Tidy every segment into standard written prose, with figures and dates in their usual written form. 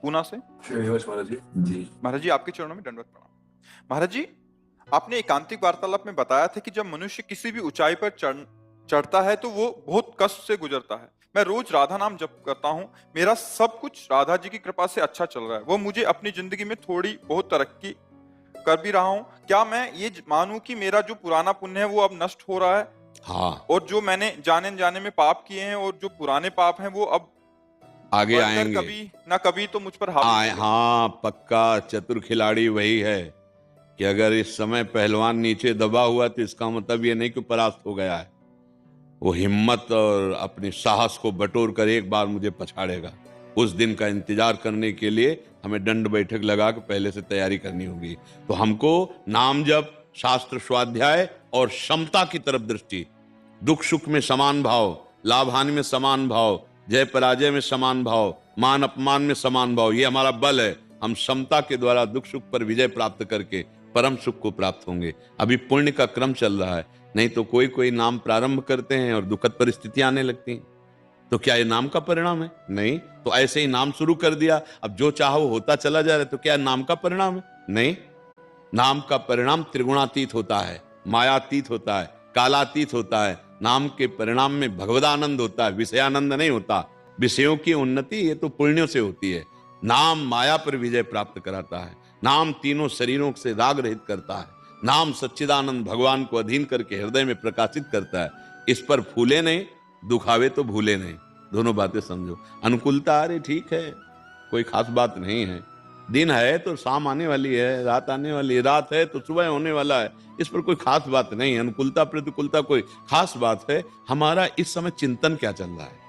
पूना से। महाराज जी। जी महाराज जी, आपके चरणों में दंडवत प्रणाम। महाराज जी, आपने एकांतिक वार्तालाप में बताया था कि जब मनुष्य किसी भी ऊंचाई पर चढ़ता है तो वो बहुत कष्ट से गुजरता है। मैं रोज राधा नाम जप करता हूँ, मेरा सब कुछ राधा जी की कृपा से अच्छा चल रहा है। वो मुझे अपनी जिंदगी में थोड़ी बहुत तरक्की कर भी रहा हूँ। क्या मैं ये मानूं कि मेरा जो पुराना पुण्य है वो अब नष्ट हो रहा है, हाँ, और जो मैंने जाने जाने में पाप किए हैं और जो पुराने पाप हैं वो अब आगे बढ़कर आएंगे। कभी ना कभी तो मुझ पर हावी आए, होंगे? हाँ, पक्का चतुर खिलाड़ी वही है कि अगर इस समय पहलवान नीचे दबा हुआ तो इसका मतलब ये नहीं कि परास्त हो गया है। वो हिम्मत और अपनी साहस को बटोर कर एक बार मुझे पछाड़ेगा। उस दिन का इंतजार करने के लिए हमें दंड बैठक लगा के पहले से तैयारी करनी होगी। तो हमको नाम जप, शास्त्र स्वाध्याय और क्षमता की तरफ दृष्टि, दुख सुख में समान भाव, लाभ हानि में समान भाव, जय पराजय में समान भाव, मान अपमान में समान भाव, ये हमारा बल है। हम क्षमता के द्वारा दुख सुख पर विजय प्राप्त करके परम सुख को प्राप्त होंगे। अभी पुण्य का क्रम चल रहा है, नहीं तो कोई कोई नाम प्रारंभ करते हैं और दुखद परिस्थितियां आने लगती हैं। तो क्या ये नाम का परिणाम है? नहीं। तो ऐसे ही नाम शुरू कर दिया, अब जो चाहो वो होता चला जा रहा है, तो क्या नाम का परिणाम है? नहीं। नाम का परिणाम त्रिगुणातीत होता है, मायातीत होता है, कालातीत होता है। नाम के परिणाम में भगवदानंद होता है, विषयानंद नहीं होता। विषयों की उन्नति ये तो पुण्यों से होती है। नाम माया पर विजय प्राप्त कराता है। नाम तीनों शरीरों से राग रहित करता है। नाम सच्चिदानंद भगवान को अधीन करके हृदय में प्रकाशित करता है। इस पर फूले नहीं, दुखावे तो भूले नहीं। दोनों बातें समझो। अनुकूलता, अरे ठीक है, कोई खास बात नहीं है। दिन है तो शाम आने वाली है, रात आने वाली है, रात है तो सुबह होने वाला है। इस पर कोई खास बात नहीं है। अनुकूलता प्रतिकूलता कोई खास बात है। हमारा इस समय चिंतन क्या चल रहा है?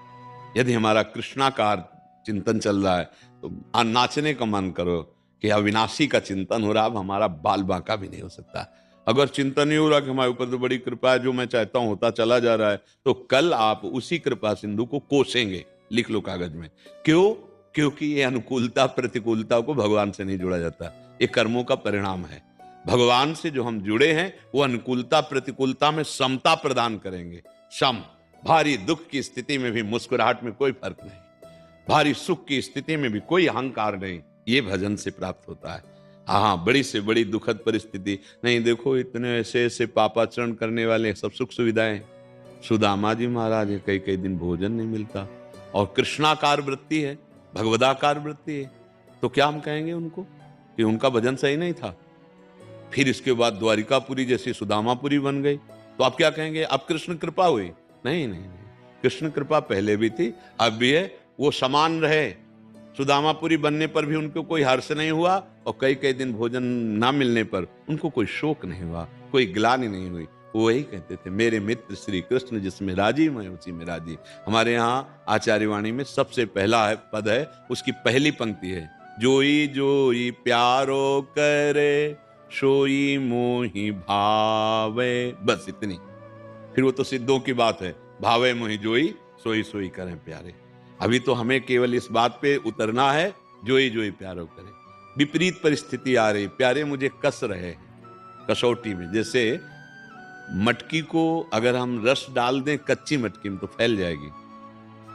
यदि हमारा कृष्णाकार चिंतन चल रहा है तो नाचने का मन करो कि अविनाशी का चिंतन हो रहा, अब हमारा बाल बांका भी नहीं हो सकता। अगर चिंतन नहीं हो रहा कि हमारे ऊपर तो बड़ी कृपा है, जो मैं चाहता हूं होता चला जा रहा है, तो कल आप उसी कृपा सिंधु को कोसेंगे। लिख लो कागज में। क्यों? क्योंकि ये अनुकूलता प्रतिकूलता को भगवान से नहीं जोड़ा जाता, ये कर्मों का परिणाम है। भगवान से जो हम जुड़े हैं वो अनुकूलता प्रतिकूलता में समता प्रदान करेंगे। सम, भारी दुख की स्थिति में भी मुस्कुराहट में कोई फर्क नहीं, भारी सुख की स्थिति में भी कोई अहंकार नहीं। ये भजन से प्राप्त होता है। हाँ, बड़ी से बड़ी दुखद परिस्थिति नहीं, देखो इतने ऐसे ऐसे पापाचरण करने वाले सब सुख सुविधाएं। सुदामा जी महाराज है, कई कई दिन भोजन नहीं मिलता, और कृष्णाकार वृत्ति है, भगवदाकार वृत्ति है। तो क्या हम कहेंगे उनको कि उनका भजन सही नहीं था? फिर इसके बाद द्वारिकापुरी जैसी सुदामापुरी बन गई, तो आप क्या कहेंगे? अब कृष्ण कृपा हुई? नहीं नहीं नहीं, कृष्ण कृपा पहले भी थी, अब भी है। वो समान रहे। सुदामापुरी बनने पर भी उनको कोई हर्ष नहीं हुआ, और कई कई दिन भोजन ना मिलने पर उनको कोई शोक नहीं हुआ, कोई ग्लानि नहीं हुई। वो वही कहते थे, मेरे मित्र श्री कृष्ण जिसमें राजी मैं उसी में राजी। हमारे यहाँ आचार्यवाणी में सबसे पहला है पद है, उसकी पहली पंक्ति है, जोई जोई प्यारो करे सोई मोहि भावे। बस इतनी। फिर वो तो सिद्धों की बात है, भावे मोहि जोई सोई सोई करें प्यारे। अभी तो हमें केवल इस बात पे उतरना है, जोई जोई प्यारो करे। विपरीत परिस्थिति आ रही, प्यारे मुझे कस रहे हैं कसौटी में। जैसे मटकी को अगर हम रस डाल दें कच्ची मटकी में तो फैल जाएगी।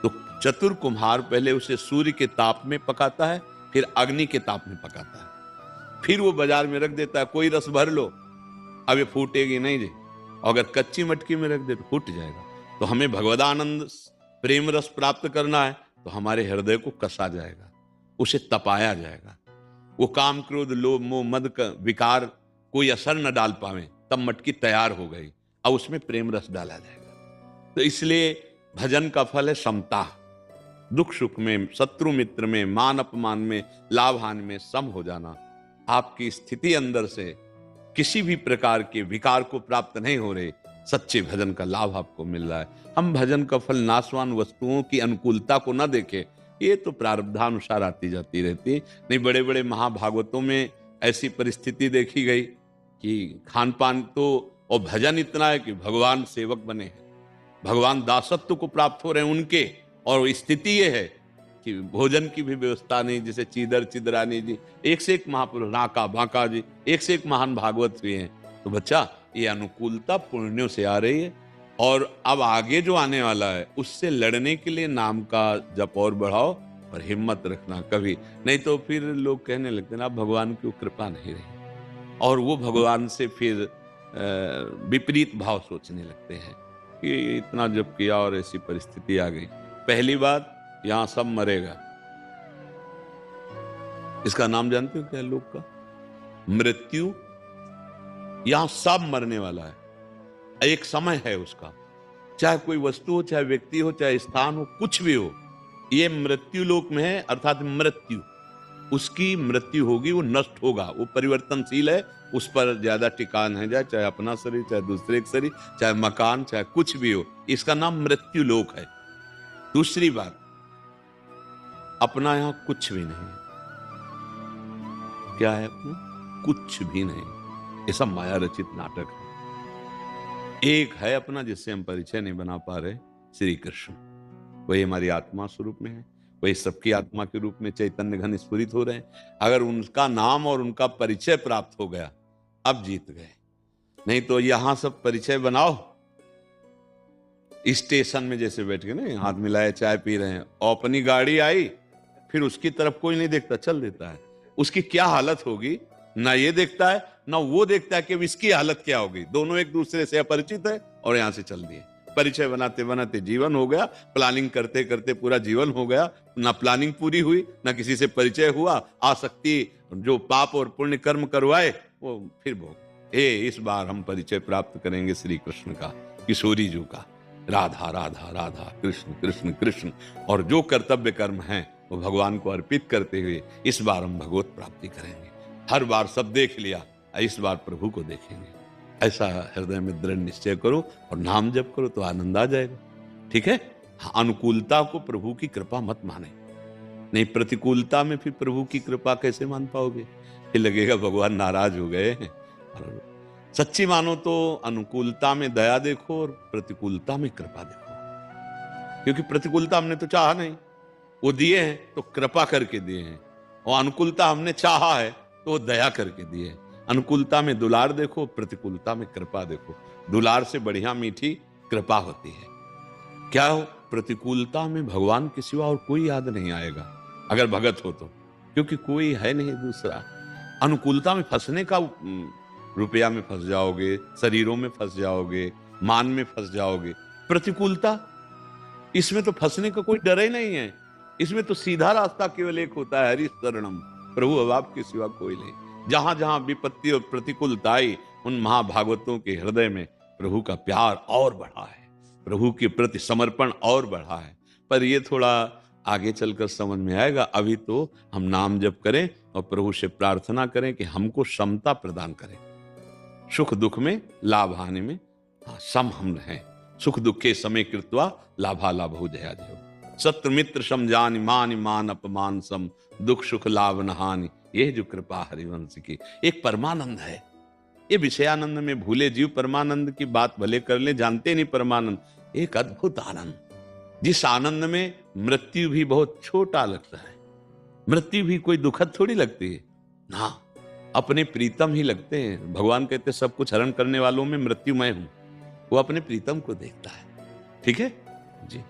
तो चतुर कुम्हार पहले उसे सूर्य के ताप में पकाता है, फिर अग्नि के ताप में पकाता है, फिर वो बाजार में रख देता है, कोई रस भर लो, अब ये फूटेगी नहीं जी। अगर कच्ची मटकी में रख दे तो फूट जाएगा। तो हमें भगवदानंद प्रेम रस प्राप्त करना है तो हमारे हृदय को कसा जाएगा, उसे तपाया जाएगा। वो काम क्रोध लोभ मोह मद का विकार कोई असर न डाल पावे, तब मटकी तैयार हो गई, अब उसमें प्रेम रस डाला जाएगा। तो इसलिए भजन का फल है समता। दुख सुख में, शत्रु मित्र में, मान अपमान में, लाभ हानि में सम हो जाना। आपकी स्थिति अंदर से किसी भी प्रकार के विकार को प्राप्त नहीं हो रहे, सच्चे भजन का लाभ आपको मिल रहा है। हम भजन का फल नाशवान वस्तुओं की अनुकूलता को न देखें, ये तो प्रारब्धानुसार आती जाती रहती। नहीं, बड़े बड़े महाभागवतों में ऐसी परिस्थिति देखी गई कि खान पान तो, और भजन इतना है कि भगवान सेवक बने हैं, भगवान दासत्व को प्राप्त हो रहे हैं उनके। और स्थिति ये है कि भोजन की भी व्यवस्था नहीं, जैसे चीदर चिदरानी जी, एक से एक महापुरुष, नाका बांका जी, एक से एक महान भागवत भी हैं। तो बच्चा, ये अनुकूलता पुण्यों से आ रही है, और अब आगे जो आने वाला है उससे लड़ने के लिए नाम का जप और बढ़ाओ, और हिम्मत रखना कभी नहीं तो फिर लोग कहने लगते हैं ना भगवान की कृपा नहीं रही, और वो भगवान से फिर विपरीत भाव सोचने लगते हैं कि इतना जब किया और ऐसी परिस्थिति आ गई। पहली बात, यहां सब मरेगा। इसका नाम जानते हो क्या है लोग का? मृत्यु। यहां सब मरने वाला है, एक समय है उसका, चाहे कोई वस्तु हो, चाहे व्यक्ति हो, चाहे स्थान हो, कुछ भी हो, ये मृत्यु लोक में है। अर्थात मृत्यु, उसकी मृत्यु होगी, वो नष्ट होगा, वो परिवर्तनशील है, उस पर ज्यादा टिकान है जाए, चाहे अपना शरीर, चाहे दूसरे का शरीर, चाहे मकान, चाहे कुछ भी हो, इसका नाम मृत्यु लोक है। दूसरी बात, अपना यहां कुछ भी नहीं। क्या है अपना? कुछ भी नहीं। ये सब माया रचित नाटक है। एक है अपना जिससे हम परिचय नहीं बना पा रहे, श्री कृष्ण। वही हमारी आत्मा स्वरूप में है, वही सबकी आत्मा के रूप में चैतन्य घन स्फुरित हो रहे हैं। अगर उनका नाम और उनका परिचय प्राप्त हो गया, अब जीत गए। नहीं तो यहां सब परिचय बनाओ, स्टेशन में जैसे बैठ के ना हाथ मिलाए चाय पी रहे हैं, और अपनी गाड़ी आई, फिर उसकी तरफ कोई नहीं देखता, चल देता है। उसकी क्या हालत होगी, ना ये देखता है ना वो देखता है कि अब इसकी हालत क्या होगी। दोनों एक दूसरे से अपरिचित है और यहां से चल दिए। परिचय बनाते बनाते जीवन हो गया, प्लानिंग करते करते पूरा जीवन हो गया, ना प्लानिंग पूरी हुई, ना किसी से परिचय हुआ। आसक्ति जो पाप और पुण्य कर्म करवाए वो फिर भोग। इस बार हम परिचय प्राप्त करेंगे श्री कृष्ण का, किशोरी जी का, राधा राधा राधा, कृष्ण कृष्ण कृष्ण, और जो कर्तव्य कर्म हैं वो भगवान को अर्पित करते हुए इस बार हम भगवत प्राप्ति करेंगे। हर बार सब देख लिया, इस बार प्रभु को देखेंगे। ऐसा हृदय में दृढ़ निश्चय करो और नाम जप करो तो आनंद आ जाएगा। ठीक है? हाँ, अनुकूलता को प्रभु की कृपा मत माने। नहीं, प्रतिकूलता में फिर प्रभु की कृपा कैसे मान पाओगे? फिर लगेगा भगवान नाराज हो गए हैं। और सच्ची मानो तो अनुकूलता में दया देखो और प्रतिकूलता में कृपा देखो। क्योंकि प्रतिकूलता हमने तो चाहा नहीं, वो दिए हैं तो कृपा करके दिए हैं, और अनुकूलता हमने चाहा है तो वो दया करके दिए हैं। अनुकूलता में दुलार देखो, प्रतिकूलता में कृपा देखो। दुलार से बढ़िया मीठी कृपा होती है। क्या हो? प्रतिकूलता में भगवान के सिवा और कोई याद नहीं आएगा अगर भगत हो तो, क्योंकि कोई है नहीं दूसरा। अनुकूलता में फंसने का, रुपया में फंस जाओगे, शरीरों में फंस जाओगे, मान में फंस जाओगे। प्रतिकूलता, इसमें तो फंसने का कोई डर ही नहीं है। इसमें तो सीधा रास्ता केवल एक होता है, हरि शरणम, प्रभु अब आपके सिवा कोई नहीं। जहां जहां विपत्ति और प्रतिकूलता आई, उन महाभागवतों के हृदय में प्रभु का प्यार और बढ़ा है, प्रभु के प्रति समर्पण और बढ़ा है। पर ये थोड़ा आगे चलकर समझ में आएगा। अभी तो हम नाम जप करें और प्रभु से प्रार्थना करें कि हमको समता प्रदान करें। सुख दुख में, लाभ हानि में सम हम रहें। सुख दुखे समय कृत्वा लाभा लाभो जया जयो। सत्य मित्र समझानि, मान मान अपमान सम, दुख सुख लाभ न हानि, यह जो कृपा हरिवंश की। एक परमानंद है। ये विषयानंद में भूले जीव परमानंद की बात भले कर ले, जानते नहीं परमानंद। एक अद्भुत आनंद, जिस आनंद में मृत्यु भी बहुत छोटा लगता है। मृत्यु भी कोई दुखद थोड़ी लगती है ना, अपने प्रीतम ही लगते हैं। भगवान कहते सब कुछ हरण करने वालों में मृत्यु मैं हूं। वो अपने प्रीतम को देखता है। ठीक है जी।